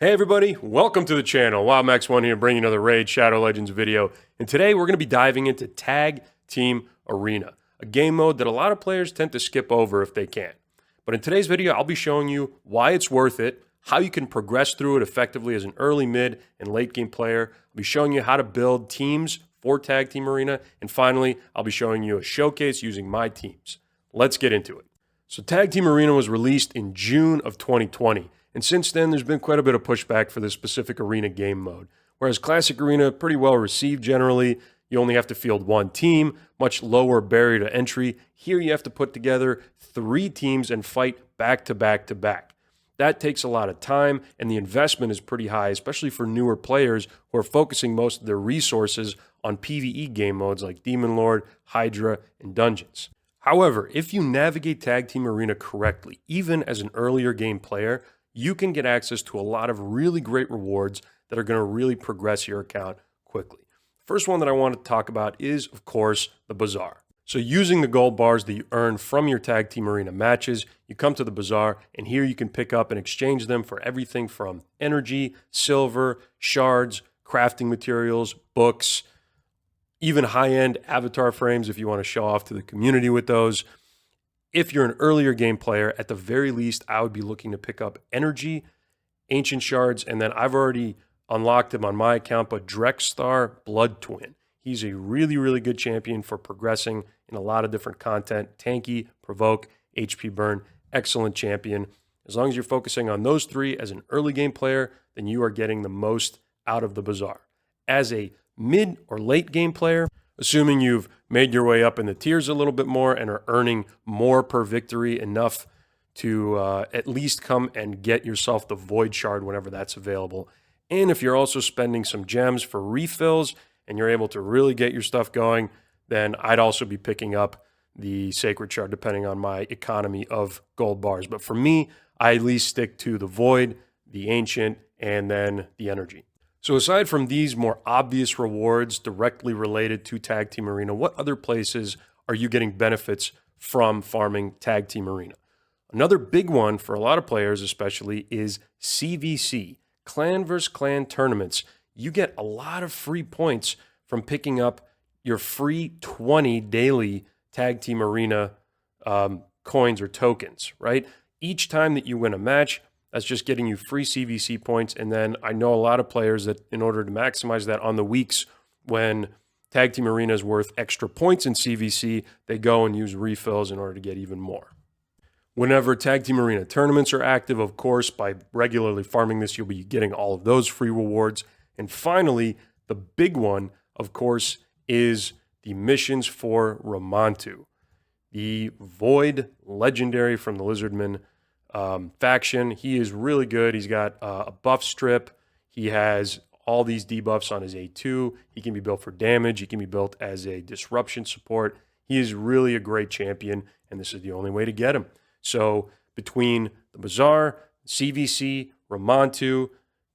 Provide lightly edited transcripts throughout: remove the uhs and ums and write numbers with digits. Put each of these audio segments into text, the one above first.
Hey everybody, welcome to the channel. WildMax1 here bringing another Raid Shadow Legends video. And today we're going to be diving into Tag Team Arena, a game mode that a lot of players tend to skip over if they can. But in today's video, I'll be showing you why it's worth it, how you can progress through it effectively as an early, mid, and late game player. I'll be showing you how to build teams for Tag Team Arena. And finally, I'll be showing you a showcase using my teams. Let's get into it. So Tag Team Arena was released in June of 2020. And since then, there's been quite a bit of pushback for this specific arena game mode. Whereas Classic Arena, pretty well received generally. You only have to field one team, much lower barrier to entry. Here you have to put together 3 teams and fight back to back to back. That takes a lot of time, and the investment is pretty high, especially for newer players who are focusing most of their resources on PvE game modes like Demon Lord, Hydra, and Dungeons. However, if you navigate Tag Team Arena correctly, even as an earlier game player, you can get access to a lot of really great rewards that are going to really progress your account quickly. First one that I want to talk about is, of course, the Bazaar. So using the gold bars that you earn from your Tag Team Arena matches, you come to the Bazaar, and here you can pick up and exchange them for everything from energy, silver, shards, crafting materials, books, even high-end avatar frames if you want to show off to the community with those. If you're an earlier game player, at the very least, I would be looking to pick up energy, ancient shards, and then I've already unlocked him on my account, but Drexthar Blood Twin. He's a really, really good champion for progressing in a lot of different content. Tanky, provoke, HP burn, excellent champion. As long as you're focusing on those 3 as an early game player, then you are getting the most out of the Bazaar. As a mid or late game player, assuming you've made your way up in the tiers a little bit more and are earning more per victory, enough to at least come and get yourself the Void Shard whenever that's available. And if you're also spending some gems for refills and you're able to really get your stuff going, then I'd also be picking up the Sacred Shard depending on my economy of gold bars. But for me, I at least stick to the Void, the Ancient, and then the Energy. So aside from these more obvious rewards directly related to Tag Team Arena, what other places are you getting benefits from farming Tag Team Arena? Another big one for a lot of players especially is CVC, Clan vs. Clan tournaments. You get a lot of free points from picking up your free 20 daily Tag Team Arena coins or tokens, right? Each time that you win a match, that's just getting you free CVC points. And then I know a lot of players that in order to maximize that on the weeks when Tag Team Arena is worth extra points in CVC, they go and use refills in order to get even more. Whenever Tag Team Arena tournaments are active, of course, by regularly farming this, you'll be getting all of those free rewards. And finally, the big one, of course, is the missions for Ramantu, the Void legendary from the Lizardman faction. He is really good. He's got a buff strip. He has all these debuffs on his A2. He can be built for damage. He can be built as a disruption support. He is really a great champion, and this is the only way to get him. So between the Bazaar, CVC, Ramantu,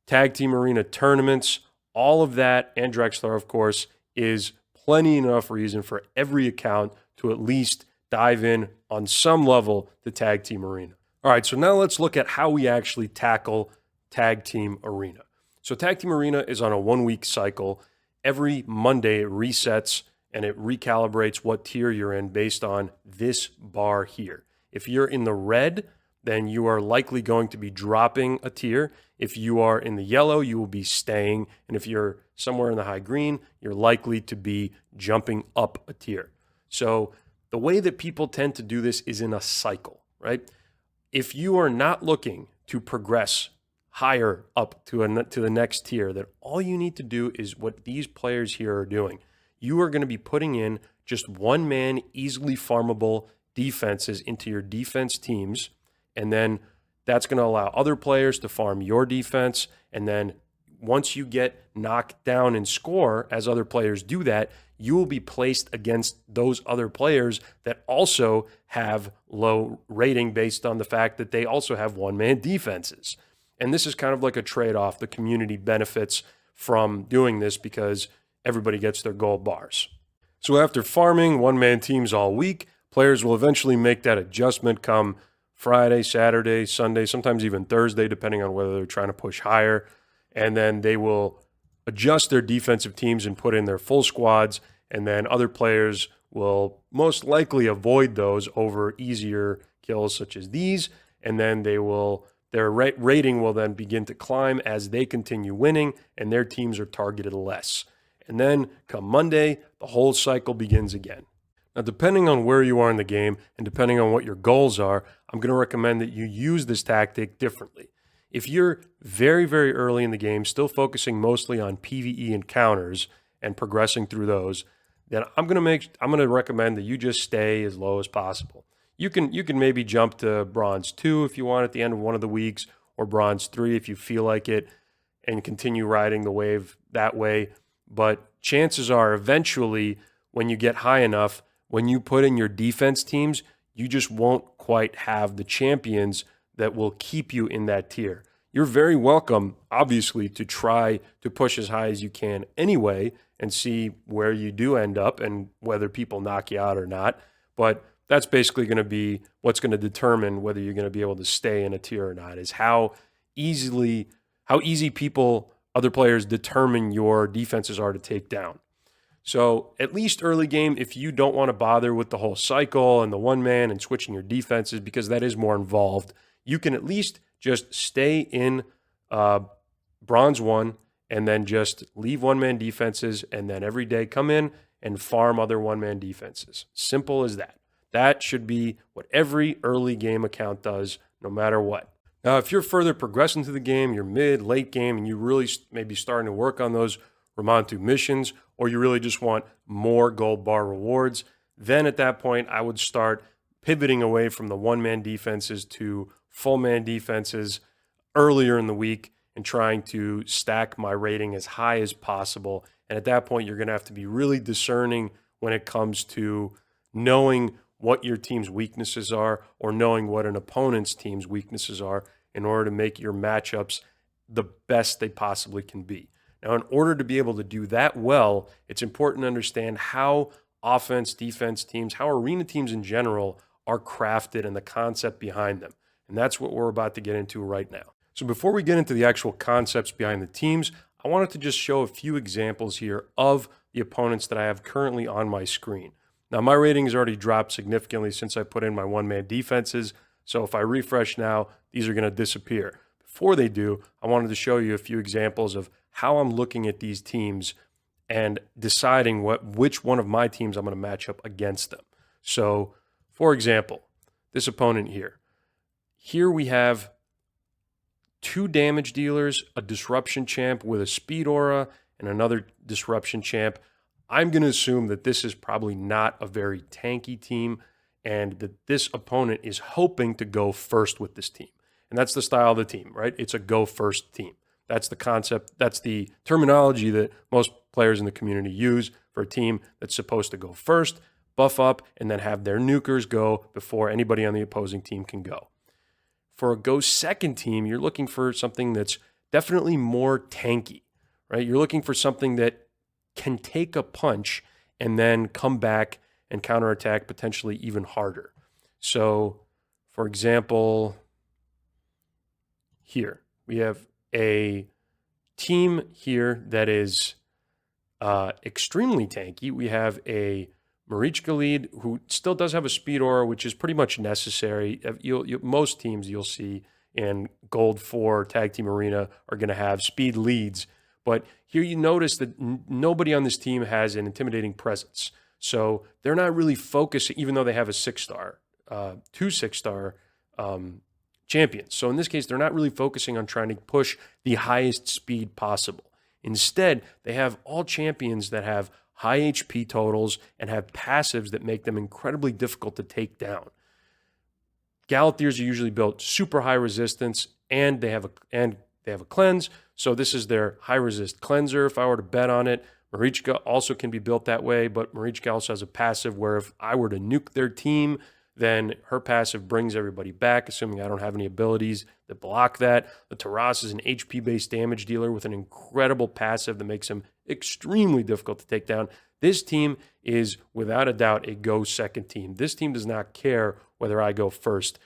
Tag Team Arena tournaments, all of that, and Drexthar, of course, is plenty enough reason for every account to at least dive in on some level to Tag Team Arena. All right, so now let's look at how we actually tackle Tag Team Arena. So Tag Team Arena is on a 1-week cycle. Every Monday it resets and it recalibrates what tier you're in based on this bar here. If you're in the red, then you are likely going to be dropping a tier. If you are in the yellow, you will be staying. And if you're somewhere in the high green, you're likely to be jumping up a tier. So the way that people tend to do this is in a cycle, right? If you are not looking to progress higher up to the next tier, then all you need to do is what these players here are doing. You are going to be putting in just one-man, easily farmable defenses into your defense teams, and then that's going to allow other players to farm your defense, and then once you get knocked down in score, as other players do that, you will be placed against those other players that also have low rating based on the fact that they also have one-man defenses. And this is kind of like a trade-off. The community benefits from doing this because everybody gets their gold bars. So after farming one-man teams all week, players will eventually make that adjustment come Friday, Saturday, Sunday, sometimes even Thursday, depending on whether they're trying to push higher. And then they will adjust their defensive teams and put in their full squads. And then other players will most likely avoid those over easier kills such as these. And then their rating will then begin to climb as they continue winning and their teams are targeted less. And then come Monday, the whole cycle begins again. Now, depending on where you are in the game and depending on what your goals are, I'm going to recommend that you use this tactic differently. If you're very, very early in the game, still focusing mostly on PvE encounters and progressing through those, then I'm going to recommend that you just stay as low as possible. You can maybe jump to Bronze 2 if you want at the end of one of the weeks, or Bronze 3 if you feel like it, and continue riding the wave that way. But chances are eventually when you get high enough, when you put in your defense teams, you just won't quite have the champions that will keep you in that tier. You're very welcome, obviously, to try to push as high as you can anyway and see where you do end up and whether people knock you out or not. But that's basically going to be what's going to determine whether you're going to be able to stay in a tier or not, is how easy other players determine your defenses are to take down. So at least early game, if you don't want to bother with the whole cycle and the one man and switching your defenses, because that is more involved, you can at least just stay in Bronze 1 and then just leave one-man defenses, and then every day come in and farm other one-man defenses. Simple as that. That should be what every early game account does, no matter what. Now, if you're further progressing through the game, you're mid, late game, and you really maybe starting to work on those Ramantu missions, or you really just want more gold bar rewards, then at that point, I would start pivoting away from the one-man defenses to full-man defenses earlier in the week and trying to stack my rating as high as possible. And at that point, you're going to have to be really discerning when it comes to knowing what your team's weaknesses are or knowing what an opponent's team's weaknesses are in order to make your matchups the best they possibly can be. Now, in order to be able to do that well, it's important to understand how offense, defense teams, how arena teams in general are crafted and the concept behind them. And that's what we're about to get into right now. So before we get into the actual concepts behind the teams, I wanted to just show a few examples here of the opponents that I have currently on my screen. Now, my rating has already dropped significantly since I put in my one-man defenses. So if I refresh now, these are going to disappear. Before they do, I wanted to show you a few examples of how I'm looking at these teams and deciding which one of my teams I'm going to match up against them. So, for example, this opponent here. Here we have 2 damage dealers, a disruption champ with a speed aura, and another disruption champ. I'm going to assume that this is probably not a very tanky team and that this opponent is hoping to go first with this team. And that's the style of the team, right? It's a go first team. That's the concept. That's the terminology that most players in the community use for a team that's supposed to go first, buff up, and then have their nukers go before anybody on the opposing team can go. For a go second team, you're looking for something that's definitely more tanky, right? You're looking for something that can take a punch and then come back and counterattack potentially even harder. So, for example, here we have a team here that is extremely tanky. We have a Marichka lead who still does have a speed aura, which is pretty much necessary. Most teams you'll see in Gold 4 Tag Team Arena are going to have speed leads. But here you notice that nobody on this team has an intimidating presence. So they're not really focusing, even though they have a 6-star, 2 6-star champions. So in this case, they're not really focusing on trying to push the highest speed possible. Instead, they have all champions that have high HP totals and have passives that make them incredibly difficult to take down. Galathirs are usually built super high resistance, and they have a cleanse. So this is their high resist cleanser. If I were to bet on it, Marichka also can be built that way, but Marichka also has a passive where if I were to nuke their team, then her passive brings everybody back, assuming I don't have any abilities that block that. The Taras is an HP-based damage dealer with an incredible passive that makes him extremely difficult to take down. This team is, without a doubt, a go second team. This team does not care whether I go first.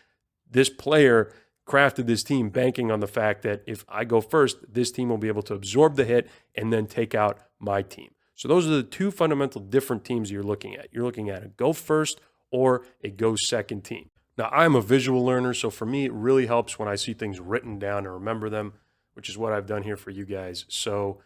this player crafted this team banking on the fact that if I go first, this team will be able to absorb the hit and then take out my team. So those are the two fundamental different teams you're looking at. You're looking at a go first or a go second team. Now, I'm a visual learner, so for me, it really helps when I see things written down and remember them, which is what I've done here for you guys. So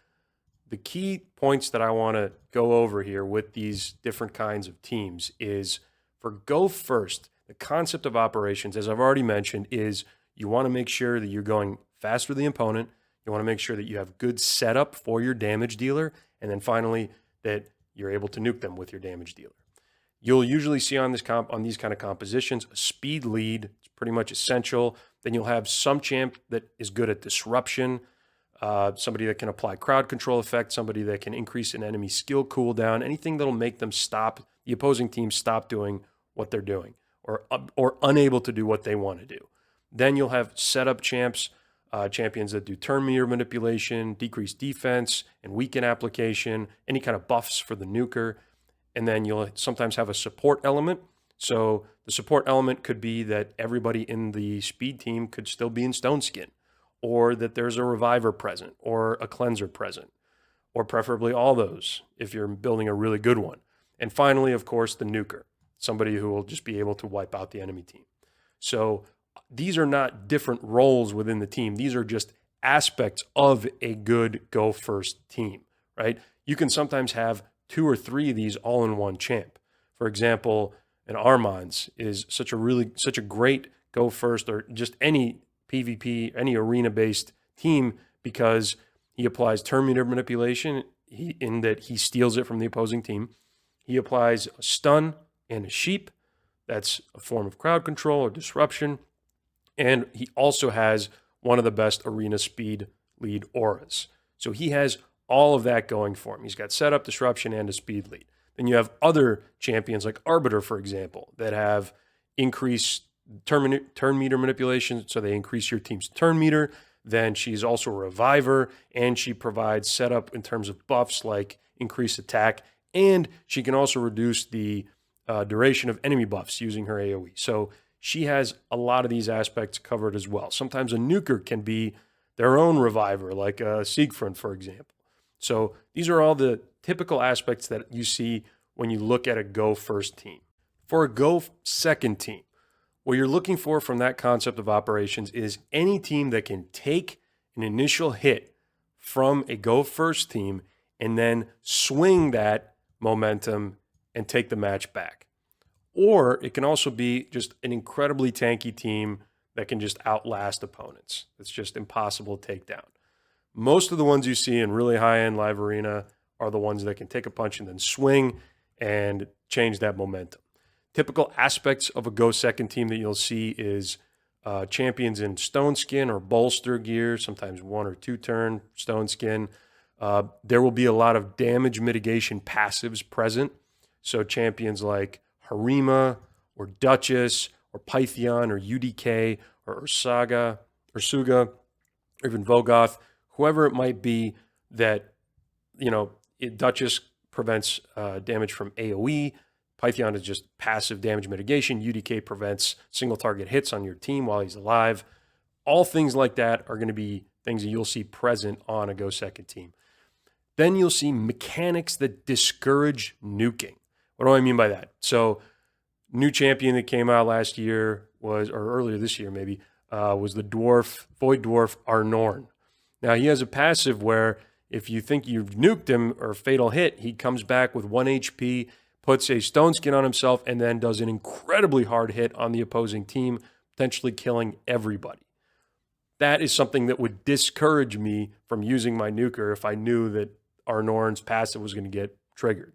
the key points that I want to go over here with these different kinds of teams is for go first, the concept of operations, as I've already mentioned, is you want to make sure that you're going faster than the opponent. You want to make sure that you have good setup for your damage dealer. And then finally, that you're able to nuke them with your damage dealer. You'll usually see on these kind of compositions a speed lead. It's pretty much essential. Then you'll have some champ that is good at disruption, somebody that can apply crowd control effect, somebody that can increase an enemy skill cooldown, anything that'll make them stop, the opposing team stop doing what they're doing or unable to do what they want to do. Then you'll have setup champs, champions that do turn meter manipulation, decrease defense, and weaken application, any kind of buffs for the nuker. And then you'll sometimes have a support element. So the support element could be that everybody in the speed team could still be in Stone Skin, or that there's a reviver present, or a cleanser present, or preferably all those if you're building a really good one. And finally, of course, the nuker, somebody who will just be able to wipe out the enemy team. So these are not different roles within the team. These are just aspects of a good go first team, right? You can sometimes have 2 or 3 of these all in one champ. For example, an Armanz is such a great go first, or just any PvP, any arena-based team, because he applies turn meter manipulation in that he steals it from the opposing team. He applies a stun and a sheep. That's a form of crowd control or disruption. And he also has one of the best arena speed lead auras. So he has all of that going for him. He's got setup, disruption, and a speed lead. Then you have other champions like Arbiter, for example, that have increased turn meter manipulation, so they increase your team's turn meter. Then she's also a reviver, and she provides setup in terms of buffs like increased attack, and she can also reduce the duration of enemy buffs using her AoE. So she has a lot of these aspects covered as well. Sometimes a nuker can be their own reviver, like Siegfried, for example. So these are all the typical aspects that you see when you look at a go first team. For a go second team, what you're looking for from that concept of operations is any team that can take an initial hit from a go first team and then swing that momentum and take the match back. Or it can also be just an incredibly tanky team that can just outlast opponents. It's just impossible to take down. Most of the ones you see in really high-end live arena are the ones that can take a punch and then swing and change that momentum. Typical aspects of a go second team that you'll see is champions in Stone Skin or bolster gear, sometimes 1 or 2 turn Stone Skin. There will be a lot of damage mitigation passives present. So champions like Harima or Duchess or Pythion or UDK or Ursaga, or even Vogoth, whoever it might be that, Duchess prevents damage from AoE. Pythion is just passive damage mitigation. UDK prevents single target hits on your team while he's alive. All things like that are going to be things that you'll see present on a go second team. Then you'll see mechanics that discourage nuking. What do I mean by that? So new champion that came out last year or earlier this year maybe, was the Void Dwarf Arnorn. Now he has a passive where if you think you've nuked him or fatal hit, he comes back with 1 HP, puts a Stone Skin on himself, and then does an incredibly hard hit on the opposing team, potentially killing everybody. That is something that would discourage me from using my nuker if I knew that Arnorn's passive was going to get triggered.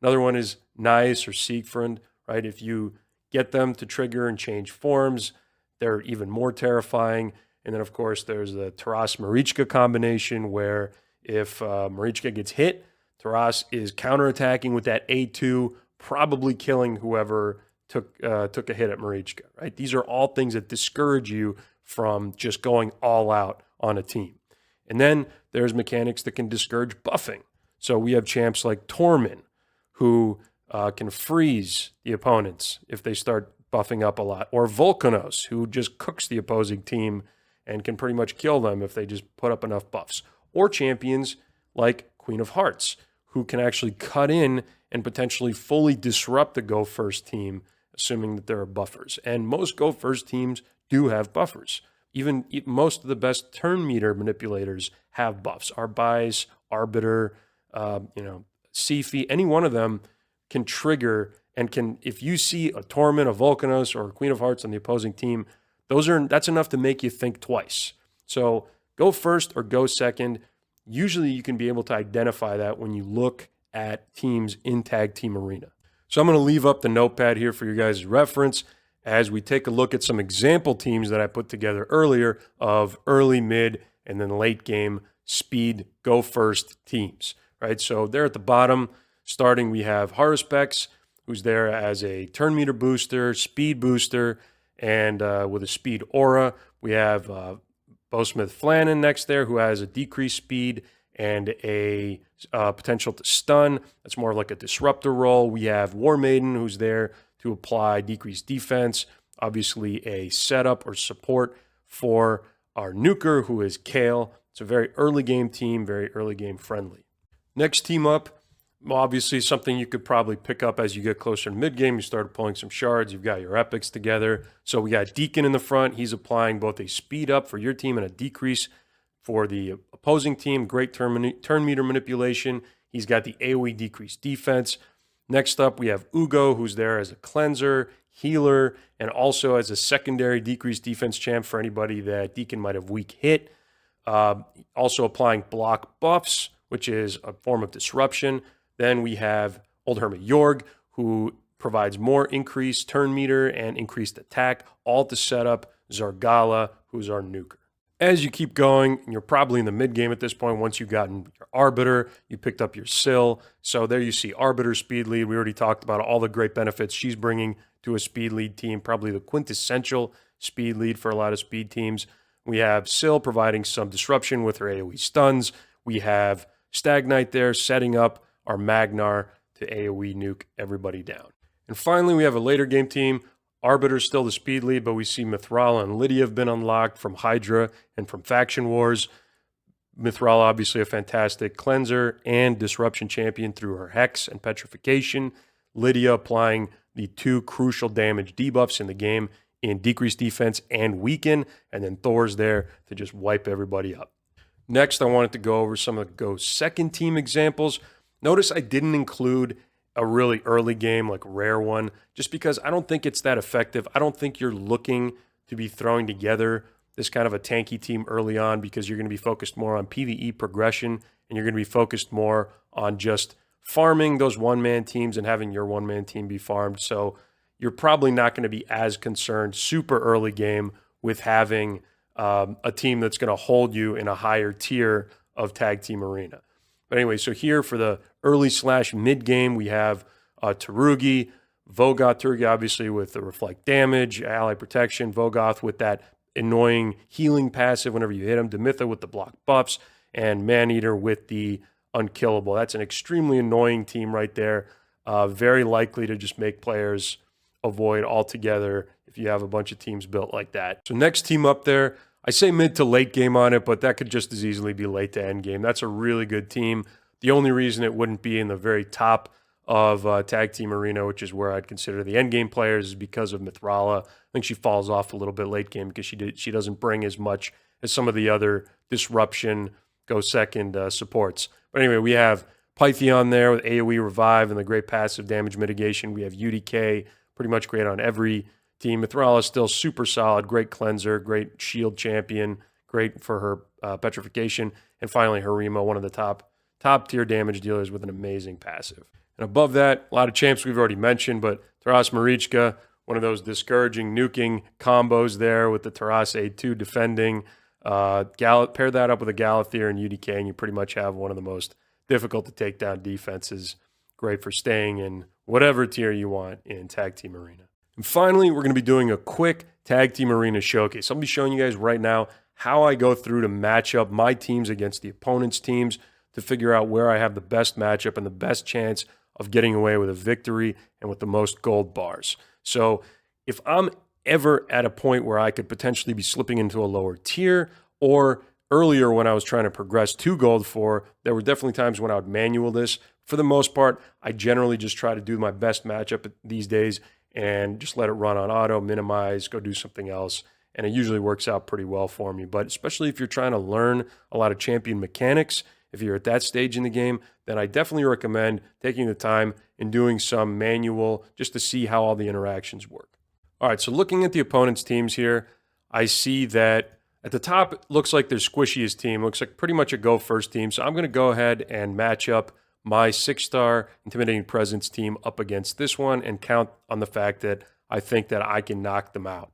Another one is Nice or Siegfried, right? If you get them to trigger and change forms, they're even more terrifying. And then, of course, there's the Taras-Marichka combination where if Marichka gets hit, Taras is counterattacking with that A2, probably killing whoever took a hit at Marichka, right? These are all things that discourage you from just going all out on a team. And then there's mechanics that can discourage buffing. So we have champs like Tormin, who can freeze the opponents if they start buffing up a lot. Or Volcanos, who just cooks the opposing team and can pretty much kill them if they just put up enough buffs. Or champions like Queen of Hearts, who can actually cut in and potentially fully disrupt the Go First team, assuming that there are buffers. And most Go First teams do have buffers. Even most of the best turn meter manipulators have buffs. Arbais, Arbiter, Sifi, any one of them can trigger and can, if you see a Torment, a Volcanos, or a Queen of Hearts on the opposing team, that's enough to make you think twice. So go first or go second. Usually you can be able to identify that when you look at teams in Tag Team Arena. So I'm going to leave up the notepad here for your guys' reference as we take a look at some example teams that I put together earlier of early, mid, and then late game speed go first teams, right? So there at the bottom, starting, we have Haruspex, who's there as a turn meter booster, speed booster, and with a speed aura. We have Bowsmith Flannan next there, who has a decreased speed and a potential to stun. That's more like a disruptor role. We have War Maiden, who's there to apply decreased defense. Obviously a setup or support for our nuker, who is Kale. It's a very early game team, very early game friendly. Next team up, obviously something you could probably pick up as you get closer to mid-game. You start pulling some shards. You've got your epics together. So we got Deacon in the front. He's applying both a speed up for your team and a decrease for the opposing team. Great turn meter manipulation. He's got the AoE decreased defense. Next up, we have Ugo, who's there as a cleanser, healer, and also as a secondary decreased defense champ for anybody that Deacon might have weak hit. Also applying block buffs, which is a form of disruption. Then we have Old Hermit Yorg, who provides more increased turn meter and increased attack, all to set up Zargala, who's our nuker. As you keep going, you're probably in the mid-game at this point. Once you've gotten your Arbiter, you picked up your Syl. So there you see Arbiter speed lead. We already talked about all the great benefits she's bringing to a speed lead team, probably the quintessential speed lead for a lot of speed teams. We have Syl providing some disruption with her AoE stuns. We have Stagnite there setting up our Magnar to AoE nuke everybody down. And finally, we have a later game team. Arbiter's still the speed lead, but we see Mithrala and Lydia have been unlocked from Hydra and from Faction Wars. Mithrala, obviously a fantastic cleanser and disruption champion through her Hex and Petrification. Lydia applying the two crucial damage debuffs in the game in decreased defense and weaken, and then Thor's there to just wipe everybody up. Next, I wanted to go over some of the Go second team examples. Notice I didn't include a really early game, like rare one, just because I don't think it's that effective. I don't think you're looking to be throwing together this kind of a tanky team early on because you're going to be focused more on PvE progression and you're going to be focused more on just farming those one-man teams and having your one-man team be farmed. So you're probably not going to be as concerned super early game with having a team that's going to hold you in a higher tier of Tag Team Arena. But anyway, so here for the early/mid game, we have Tarugi, Vogoth, Tarugi obviously with the reflect damage, ally protection, Vogoth with that annoying healing passive whenever you hit him, Demitha with the block buffs, and Maneater with the unkillable. That's an extremely annoying team right there. Very likely to just make players avoid altogether if you have a bunch of teams built like that. So next team up there, I say mid to late game on it, but that could just as easily be late to end game. That's a really good team. The only reason it wouldn't be in the very top of Tag Team Arena, which is where I'd consider the end game players, is because of Mithrala. I think she falls off a little bit late game because she doesn't bring as much as some of the other disruption go second supports. But anyway, we have Pythion there with AoE Revive and the great passive damage mitigation. We have UDK, pretty much great on every team. Mithrala is still super solid, great cleanser, great shield champion, great for her petrification. And finally, Harima, one of the top tier damage dealers with an amazing passive. And above that, a lot of champs we've already mentioned, but Taras Marichka, one of those discouraging nuking combos there with the Taras A2 defending. Pair that up with a Galathyr and UDK, and you pretty much have one of the most difficult to take down defenses. Great for staying in whatever tier you want in Tag Team Arena. And finally, we're going to be doing a quick Tag Team Arena showcase. I'll be showing you guys right now how I go through to match up my teams against the opponent's teams to figure out where I have the best matchup and the best chance of getting away with a victory and with the most gold bars. So if I'm ever at a point where I could potentially be slipping into a lower tier, or earlier when I was trying to progress to Gold 4, there were definitely times when I would manual this. For the most part, I generally just try to do my best matchup these days and just let it run on auto, minimize, go do something else. And it usually works out pretty well for me. But especially if you're trying to learn a lot of champion mechanics, if you're at that stage in the game, then I definitely recommend taking the time and doing some manual just to see how all the interactions work. All right, so looking at the opponent's teams here, I see that at the top, it looks like their squishiest team. Looks like pretty much a go first team. So I'm going to go ahead and match up my 6-star Intimidating Presence team up against this one and count on the fact that I think that I can knock them out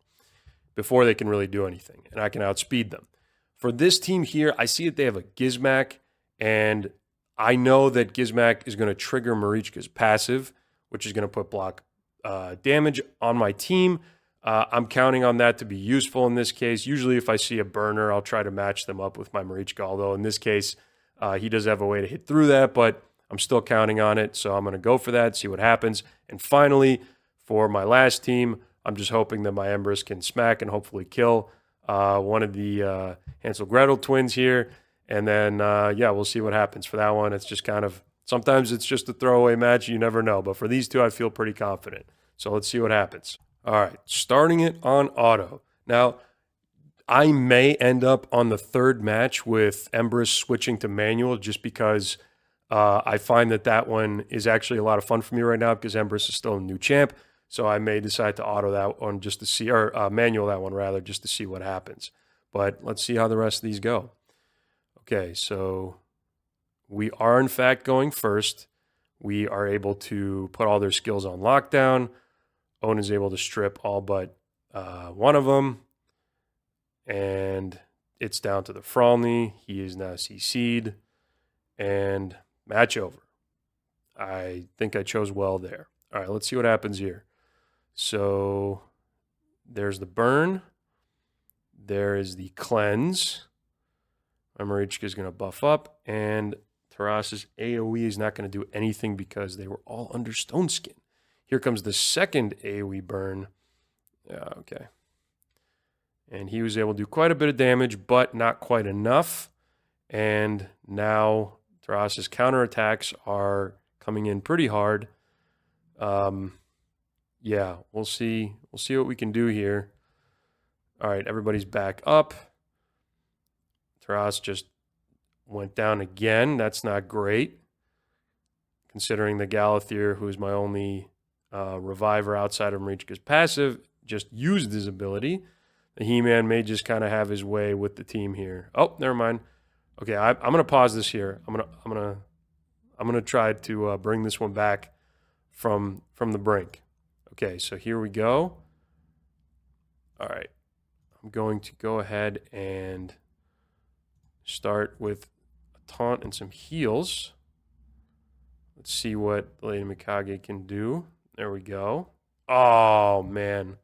before they can really do anything, and I can outspeed them. For this team here, I see that they have a Gizmak, and I know that Gizmak is going to trigger Marichka's passive, which is going to put block damage on my team. I'm counting on that to be useful in this case. Usually if I see a burner, I'll try to match them up with my Marichka, although in this case, he does have a way to hit through that, but I'm still counting on it, so I'm going to go for that, see what happens. And finally, for my last team, I'm just hoping that my Empress can smack and hopefully kill one of the Hansel Gretel twins here. And then, yeah, we'll see what happens. For that one, it's just kind of, sometimes it's just a throwaway match. You never know. But for these two, I feel pretty confident. So let's see what happens. All right, starting it on auto. Now, I may end up on the third match with Empress switching to manual just because I find that that one is actually a lot of fun for me right now because Empress is still a new champ. So I may decide to auto that one just to see, or manual that one rather, just to see what happens. But let's see how the rest of these go. Okay, so we are in fact going first. We are able to put all their skills on lockdown. Owen is able to strip all but one of them. And it's down to the Fralny. He is now CC'd. And match over. I think I chose well there. All right, let's see what happens here. So there's the burn. There is the cleanse. My Marichka is going to buff up. And Taras's AoE is not going to do anything because they were all under Stone Skin. Here comes the second AoE burn. Yeah, okay. And he was able to do quite a bit of damage, but not quite enough. And now Taras's counterattacks are coming in pretty hard. Yeah, we'll see. We'll see what we can do here. All right, everybody's back up. Taras just went down again. That's not great, considering the Galathier, who is my only reviver outside of Marichka's passive, just used his ability. The He-Man may just kind of have his way with the team here. Oh, never mind. Okay, I'm gonna pause this here. I'm gonna try to bring this one back from the brink. Okay, so here we go. All right, I'm going to go ahead and start with a taunt and some heals. Let's see what Lady Mikage can do. There we go. Oh man.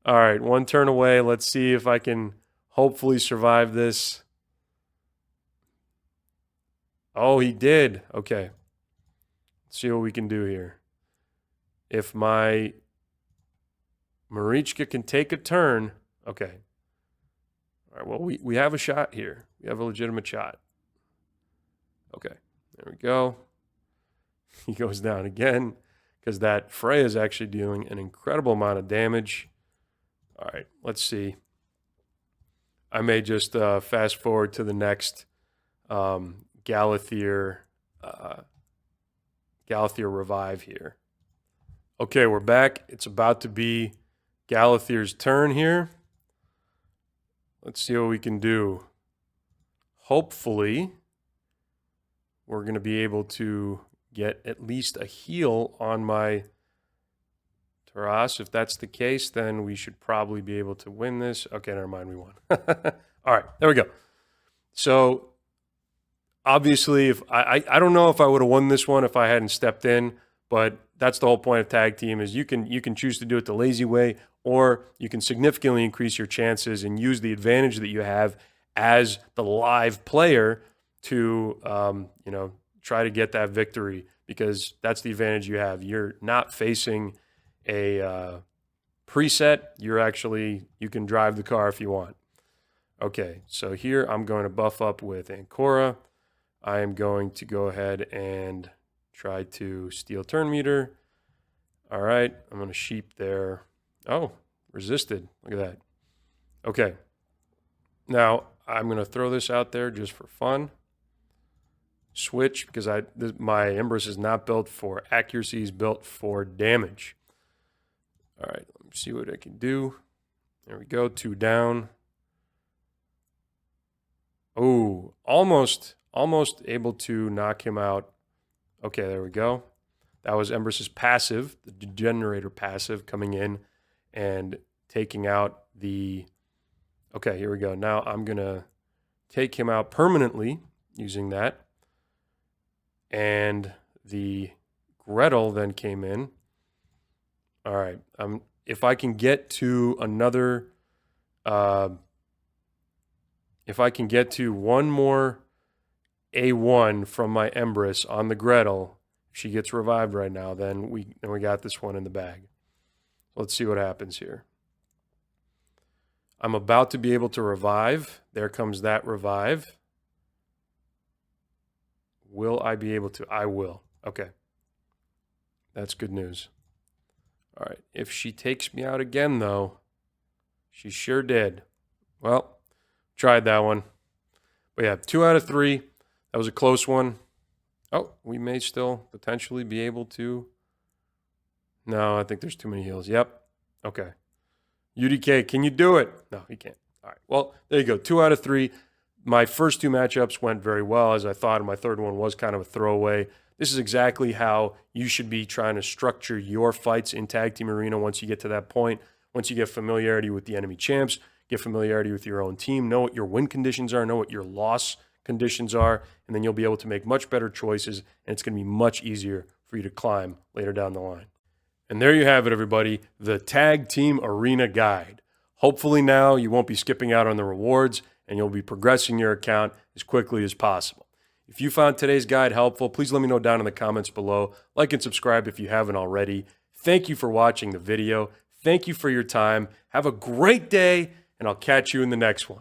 All right, one turn away. Let's see if I can hopefully survive this. Oh, he did. Okay. Let's see what we can do here. If my Marichka can take a turn. Okay. All right, well, we have a shot here. We have a legitimate shot. Okay, there we go. He goes down again because that Freya is actually dealing an incredible amount of damage. All right, let's see. I may just fast forward to the next Galathier revive here. Okay, we're back. It's about to be Galathier's turn here. Let's see what we can do. Hopefully, we're going to be able to get at least a heal on my Taras. If that's the case, then we should probably be able to win this. Okay, never mind, we won. All right, there we go. So, obviously, if I don't know if I would have won this one if I hadn't stepped in, but that's the whole point of tag team is you can choose to do it the lazy way, or you can significantly increase your chances and use the advantage that you have as the live player to try to get that victory, because that's the advantage you have. You're not facing a preset. You can drive the car if you want. Okay, so here I'm going to buff up with Ancora. I am going to go ahead and try to steal turn meter. All right, I'm going to sheep there. Oh, resisted. Look at that. Okay. Now, I'm going to throw this out there just for fun. Switch, because my Empress is not built for accuracy, it's built for damage. All right, let me see what I can do. There we go, 2 down. Oh, almost able to knock him out. Okay, there we go. That was Empress's passive, the Degenerator passive coming in and taking out the... Okay, here we go. Now I'm going to take him out permanently using that. And the Gretel then came in. All right. If I can get to another... if I can get to one more A1 from my Empress on the Gretel, if she gets revived right now, then we got this one in the bag. Let's see what happens here. I'm about to be able to revive. There comes that revive. Will I be able to? I will. Okay. That's good news. All right. If she takes me out again, though, she sure did. Well, tried that one. But yeah, 2 out of 3. That was a close one. Oh, we may still potentially be able to. No, I think there's too many heals. Yep. Okay. UDK, can you do it? No, he can't. All right. Well, there you go. 2 out of 3. My first 2 matchups went very well, as I thought, and my third one was kind of a throwaway. This is exactly how you should be trying to structure your fights in Tag Team Arena once you get to that point. Once you get familiarity with the enemy champs, get familiarity with your own team, know what your win conditions are, know what your loss conditions are, and then you'll be able to make much better choices, and it's going to be much easier for you to climb later down the line. And there you have it, everybody, the Tag Team Arena Guide. Hopefully now you won't be skipping out on the rewards and you'll be progressing your account as quickly as possible. If you found today's guide helpful, please let me know down in the comments below. Like and subscribe if you haven't already. Thank you for watching the video. Thank you for your time. Have a great day, and I'll catch you in the next one.